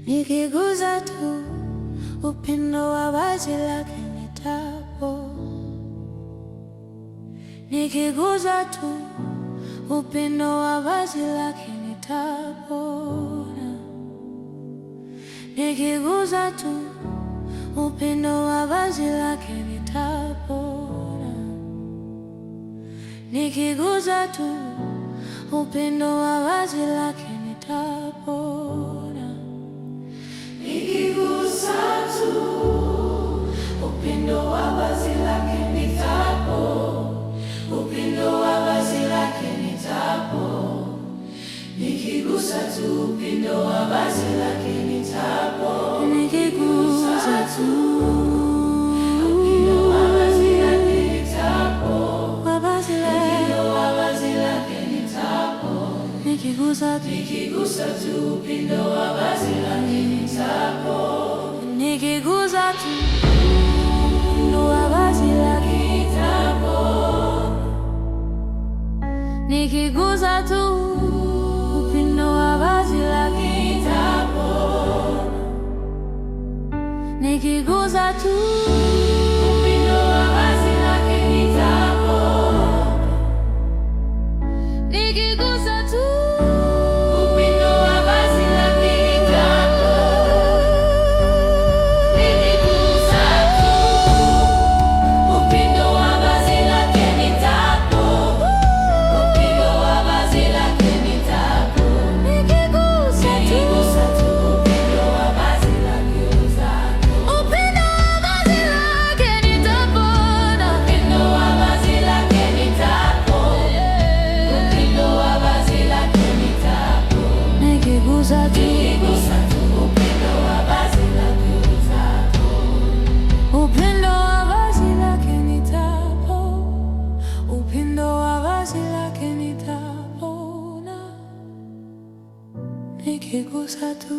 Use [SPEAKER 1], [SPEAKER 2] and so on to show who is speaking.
[SPEAKER 1] nikiguza tu upendo wa vazi lake nitapona, nikiguza tu upendo wa vazi lake nitapona, nikiguza tu upendo wa vazi lake nitapona, nikiguza tu upendo wa vazi lake nitapona, nikiguza tu upendo wa vazi lake nitapona, upendo wa vazi lake nitapona, nikiguza tu upendo wa vazi lake nitapona, nikiguza tu upendo wa vazi lake nitapona, upendo wa vazi lake nitapona, nikiguza tu upendo wa vazi lake nitapona, nikiguza tu upendo wa vazi lake nitapona, nikiguza tu upendo wa vazi lake nitapona, nikiguza tu upendo wa vazi lake nitapona, nikiguza tu upendo wa vazi lake nitapona, nikiguza tu upendo wa vazi lake nitapona, upendo wa vazi lake nitapona, nikiguza tu upendo wa vazi lake nitapona, upendo wa vazi lake nitapona, upendo wa vazi lake nitapona, upendo wa vazi lake nitapona, nikiguza tu upendo wa vazi lake nitapona, upendo wa vazi lake nitapona, upendo wa vazi lake nitapona, nikiguza tu